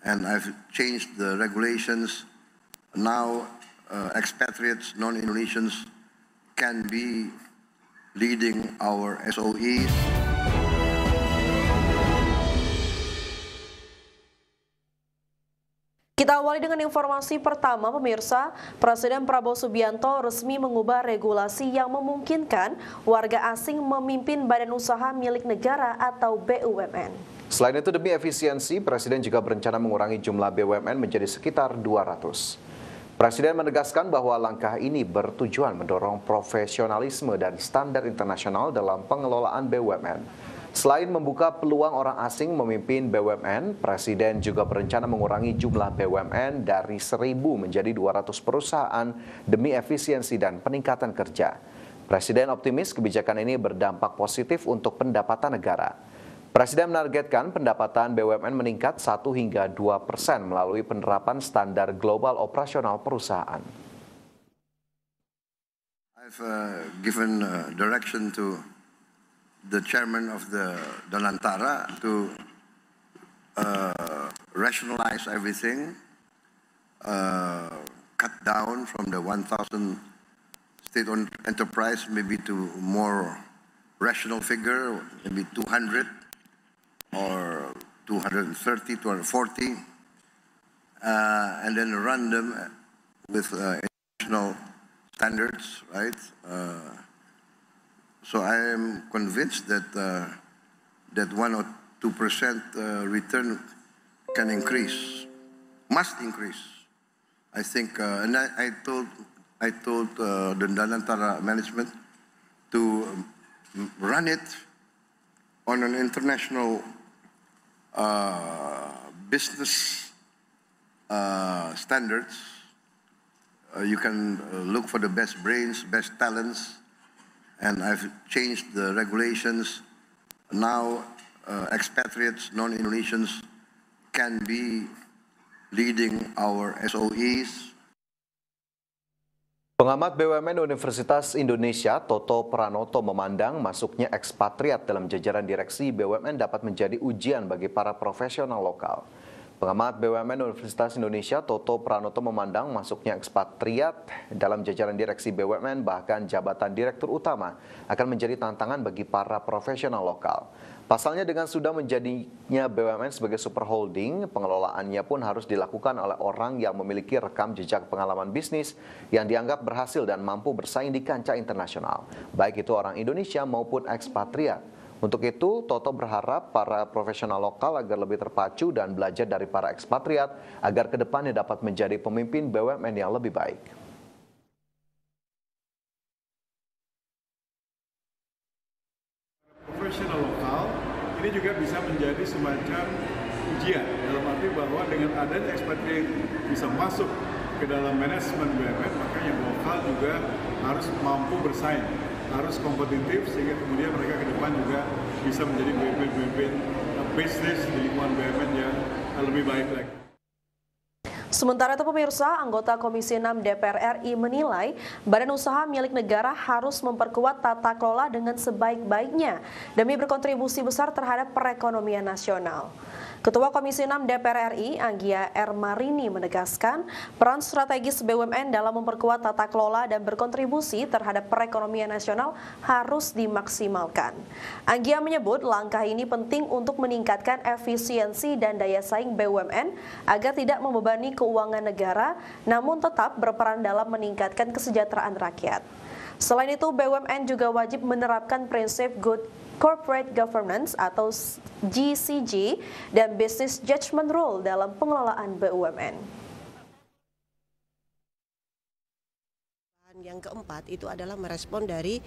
and I've changed the regulations. Now, expatriates, non-Indonesians can be leading our SOEs. Kita awali dengan informasi pertama, pemirsa. Presiden Prabowo Subianto resmi mengubah regulasi yang memungkinkan warga asing memimpin badan usaha milik negara atau BUMN. Selain itu, demi efisiensi, Presiden juga berencana mengurangi jumlah BUMN menjadi sekitar 200. Presiden menegaskan bahwa langkah ini bertujuan mendorong profesionalisme dan standar internasional dalam pengelolaan BUMN. Selain membuka peluang orang asing memimpin BUMN, Presiden juga berencana mengurangi jumlah BUMN dari 1.000 menjadi 200 perusahaan demi efisiensi dan peningkatan kerja. Presiden optimis kebijakan ini berdampak positif untuk pendapatan negara. Presiden menargetkan pendapatan BUMN meningkat 1 hingga 2% melalui penerapan standar global operasional perusahaan. I've given direction to the chairman of the Danantara to rationalize everything, cut down from the 1,000 state-owned enterprise maybe to more rational figure, maybe 200 or 230, 240, and then run them with international standards, right? So I am convinced that that 1 or 2% return can increase, must increase. I think, and I told the Danantara management to run it on an international business standards. You can look for the best brains, best talents. And I've changed the regulations. Now, expatriates, non-Indonesians can be leading our SOEs. Pengamat BUMN Universitas Indonesia, Toto Pranoto, memandang masuknya ekspatriat dalam jajaran direksi BUMN dapat menjadi ujian bagi para profesional lokal. Pengamat BUMN Universitas Indonesia, Toto Pranoto, memandang masuknya ekspatriat dalam jajaran direksi BUMN bahkan jabatan direktur utama akan menjadi tantangan bagi para profesional lokal. Pasalnya, dengan sudah menjadinya BUMN sebagai super holding, pengelolaannya pun harus dilakukan oleh orang yang memiliki rekam jejak pengalaman bisnis yang dianggap berhasil dan mampu bersaing di kancah internasional, baik itu orang Indonesia maupun ekspatriat. Untuk itu, Toto berharap para profesional lokal agar lebih terpacu dan belajar dari para ekspatriat agar kedepannya dapat menjadi pemimpin BUMN yang lebih baik. Profesional lokal ini juga bisa menjadi semacam ujian, dalam arti bahwa dengan adanya ekspatriat bisa masuk ke dalam manajemen BUMN, maka yang lokal juga harus mampu bersaing, harus kompetitif, sehingga kemudian mereka ke depan juga bisa menjadi pemimpin bisnis di lingkungan BUMN yang lebih baik lagi. Sementara itu, pemirsa, anggota Komisi 6 DPR RI menilai badan usaha milik negara harus memperkuat tata kelola dengan sebaik-baiknya demi berkontribusi besar terhadap perekonomian nasional. Ketua Komisi 6 DPR RI, Anggia R. Marini, menegaskan peran strategis BUMN dalam memperkuat tata kelola dan berkontribusi terhadap perekonomian nasional harus dimaksimalkan. Anggia menyebut langkah ini penting untuk meningkatkan efisiensi dan daya saing BUMN agar tidak membebani keuangan negara, namun tetap berperan dalam meningkatkan kesejahteraan rakyat. Selain itu, BUMN juga wajib menerapkan prinsip Good Corporate Governance atau GCG dan Business Judgment Rule dalam pengelolaan BUMN. Yang keempat itu adalah merespon dari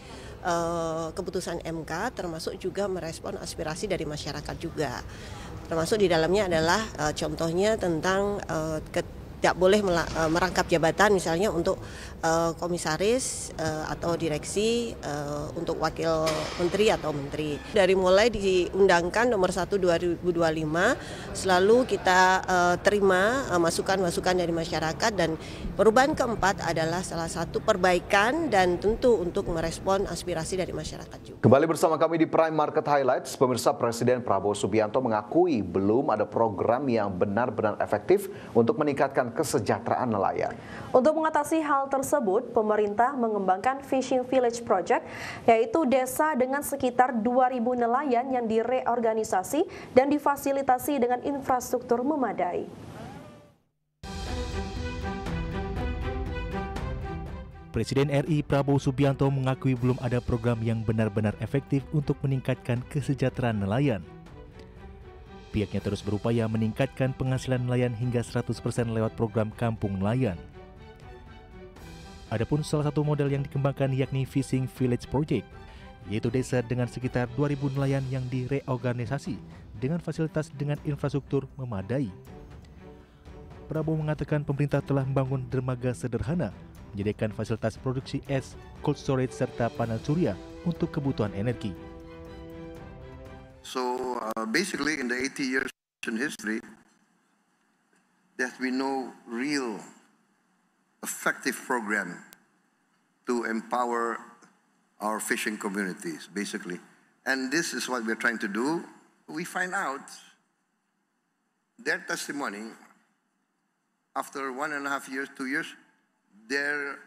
keputusan MK, termasuk juga merespon aspirasi dari masyarakat juga. Termasuk di dalamnya adalah contohnya tentang tidak boleh merangkap jabatan misalnya untuk komisaris atau direksi untuk wakil menteri atau menteri. Dari mulai diundangkan nomor 1 2025 selalu kita terima masukan-masukan dari masyarakat, dan perubahan keempat adalah salah satu perbaikan dan tentu untuk merespon aspirasi dari masyarakat juga. Kembali bersama kami di Prime Market Highlights. Pemirsa, Presiden Prabowo Subianto mengakui belum ada program yang benar-benar efektif untuk meningkatkan kesejahteraan nelayan. Untuk mengatasi hal tersebut, pemerintah mengembangkan Fishing Village Project, yaitu desa dengan sekitar 2.000 nelayan yang direorganisasi dan difasilitasi dengan infrastruktur memadai. Presiden RI Prabowo Subianto mengakui belum ada program yang benar-benar efektif untuk meningkatkan kesejahteraan nelayan. Pihaknya terus berupaya meningkatkan penghasilan nelayan hingga 100% lewat program Kampung Nelayan. Adapun salah satu model yang dikembangkan yakni Fishing Village Project, yaitu desa dengan sekitar 2.000 nelayan yang direorganisasi dengan fasilitas dengan infrastruktur memadai. Prabowo mengatakan pemerintah telah membangun dermaga sederhana, menyediakan fasilitas produksi es, cold storage, serta panel surya untuk kebutuhan energi. So basically in the 80 years in history, there's been no real effective program to empower our fishing communities, basically. And this is what we're trying to do. We find out their testimony after 1.5 years, 2 years, their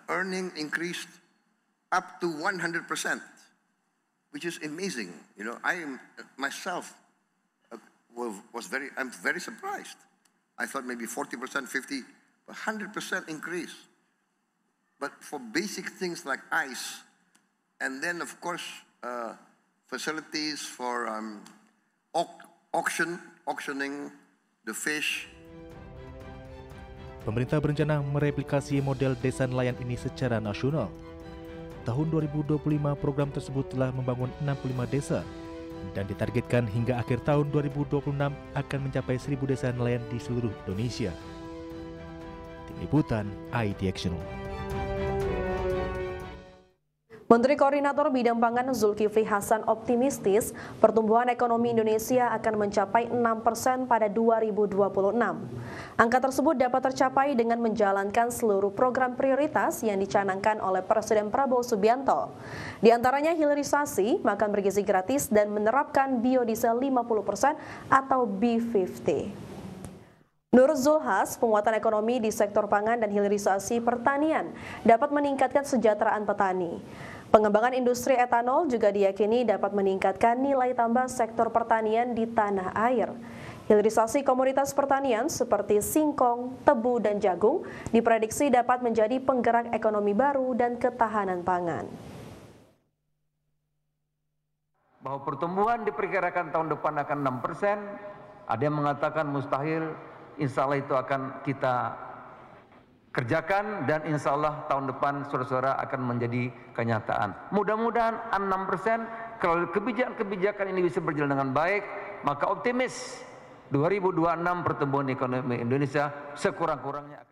earning increased up to 100%, which is amazing. You know, I myself I'm very surprised. I thought maybe 40%, 50%, 100% increase. But for basic things like ice, and then of course facilities for auctioning the fish. Pemerintah berencana mereplikasi model desa nelayan ini secara nasional. Tahun 2025 program tersebut telah membangun 65 desa dan ditargetkan hingga akhir tahun 2026 akan mencapai 1.000 desa nelayan di seluruh Indonesia. Tim Liputan IDX Channel. Menteri Koordinator Bidang Pangan Zulkifli Hasan optimistis pertumbuhan ekonomi Indonesia akan mencapai 6% pada 2026. Angka tersebut dapat tercapai dengan menjalankan seluruh program prioritas yang dicanangkan oleh Presiden Prabowo Subianto. Di antaranya hilirisasi, makan bergizi gratis, dan menerapkan biodiesel 50% atau B50. Menurut Zulhas, penguatan ekonomi di sektor pangan dan hilirisasi pertanian dapat meningkatkan kesejahteraan petani. Pengembangan industri etanol juga diyakini dapat meningkatkan nilai tambah sektor pertanian di tanah air. Hilirisasi komoditas pertanian seperti singkong, tebu, dan jagung diprediksi dapat menjadi penggerak ekonomi baru dan ketahanan pangan. Bahwa pertumbuhan diperkirakan tahun depan akan 6%, ada yang mengatakan mustahil, insya Allah itu akan kita kerjakan, dan insya Allah tahun depan saudara-saudara akan menjadi kenyataan. Mudah-mudahan 6%, kalau kebijakan ini bisa berjalan dengan baik, maka optimis 2026 pertumbuhan ekonomi Indonesia sekurang-kurangnya akan